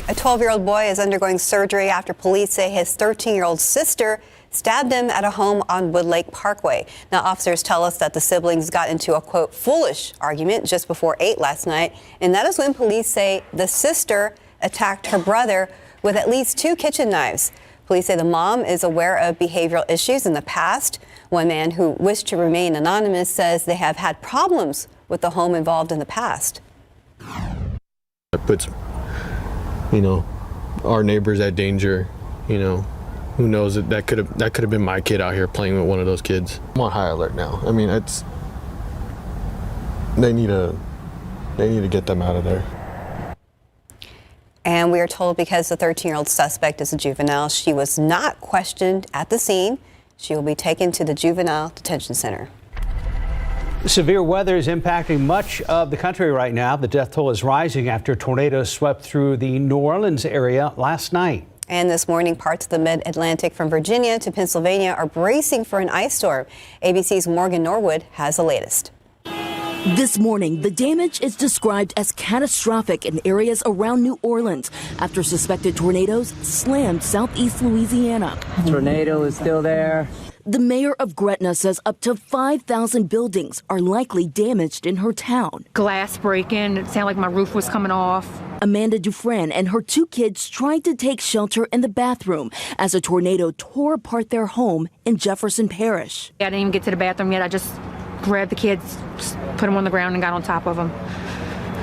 A 12-year-old boy is undergoing surgery after police say his 13-year-old sister stabbed him at a home on Woodlake Parkway. Now, officers tell us that the siblings got into a, quote, foolish argument just before 8 last night. And that is when police say the sister attacked her brother with at least 2 kitchen knives. Police say the mom is aware of behavioral issues in the past. One man who wished to remain anonymous says they have had problems with the home involved in the past. It puts, our neighbors at danger. Who knows, that could have been my kid out here playing with one of those kids. I'm on high alert now. I mean, they need to get them out of there. And we are told because the 13-year-old suspect is a juvenile, she was not questioned at the scene. She will be taken to the juvenile detention center. Severe weather is impacting much of the country right now. The death toll is rising after tornadoes swept through the New Orleans area last night. And this morning, parts of the mid-Atlantic from Virginia to Pennsylvania are bracing for an ice storm. ABC's Morgan Norwood has the latest. This morning, the damage is described as catastrophic in areas around New Orleans after suspected tornadoes slammed southeast Louisiana. Tornado is still there. The mayor of Gretna says up to 5,000 buildings are likely damaged in her town. Glass breaking. It sounded like my roof was coming off. Amanda Dufresne and her 2 kids tried to take shelter in the bathroom as a tornado tore apart their home in Jefferson Parish. I didn't even get to the bathroom yet. I just grabbed the kids, put them on the ground and got on top of them.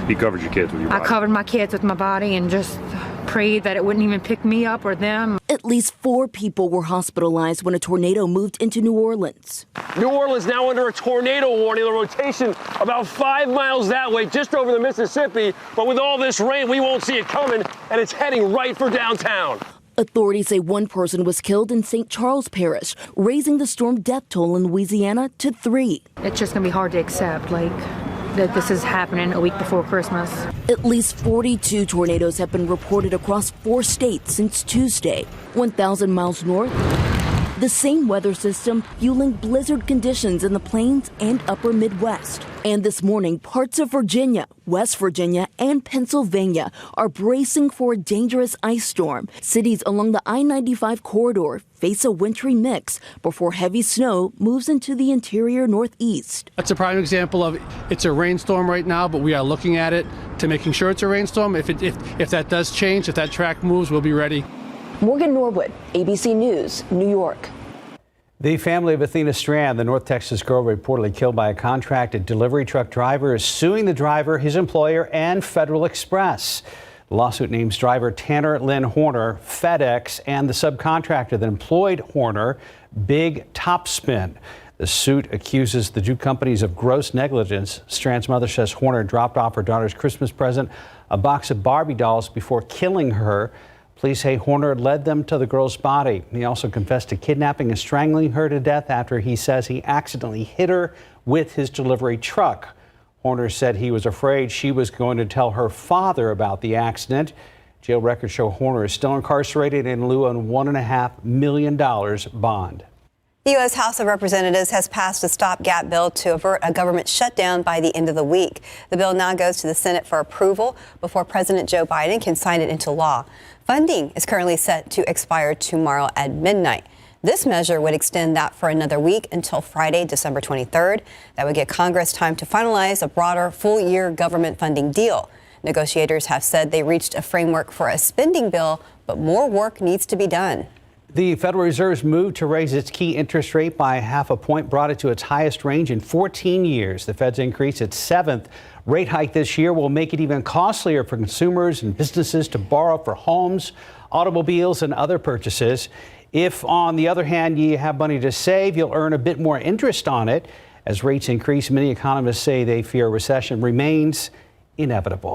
You covered your kids with your body? I covered my kids with my body and just prayed that it wouldn't even pick me up or them. At least 4 people were hospitalized when a tornado moved into New Orleans. New Orleans now under a tornado warning. The rotation about 5 miles that way, just over the Mississippi. But with all this rain, we won't see it coming, and it's heading right for downtown. Authorities say 1 person was killed in St. Charles Parish, raising the storm death toll in Louisiana to 3. It's just going to be hard to accept, that this is happening a week before Christmas. At least 42 tornadoes have been reported across 4 states since Tuesday. 1,000 miles north, the same weather system fueling blizzard conditions in the plains and upper Midwest. And this morning, parts of Virginia, West Virginia, and Pennsylvania are bracing for a dangerous ice storm. Cities along the I-95 corridor face a wintry mix before heavy snow moves into the interior northeast. That's a prime example of it's a rainstorm right now, but we are looking at it to making sure it's a rainstorm. If that does change, if that track moves, we'll be ready. Morgan Norwood, ABC News, New York. The family of Athena Strand, the North Texas girl reportedly killed by a contracted delivery truck driver, is suing the driver, his employer, and Federal Express. The lawsuit names driver Tanner Lynn Horner, FedEx, and the subcontractor that employed Horner, Big Topspin. The suit accuses the two companies of gross negligence. Strand's mother says Horner dropped off her daughter's Christmas present, a box of Barbie dolls, before killing her. Police say Horner led them to the girl's body. He also confessed to kidnapping and strangling her to death after he says he accidentally hit her with his delivery truck. Horner said he was afraid she was going to tell her father about the accident. Jail records show Horner is still incarcerated in lieu of $1.5 million bond. The U.S. House of Representatives has passed a stopgap bill to avert a government shutdown by the end of the week. The bill now goes to the Senate for approval before President Joe Biden can sign it into law. Funding is currently set to expire tomorrow at midnight. This measure would extend that for another week until Friday, December 23rd. That would give Congress time to finalize a broader full-year government funding deal. Negotiators have said they reached a framework for a spending bill, but more work needs to be done. The Federal Reserve's move to raise its key interest rate by 0.5 point brought it to its highest range in 14 years. The Fed's increase, its 7th rate hike this year, will make it even costlier for consumers and businesses to borrow for homes, automobiles, and other purchases. If, on the other hand, you have money to save, you'll earn a bit more interest on it. As rates increase, many economists say they fear a recession remains inevitable.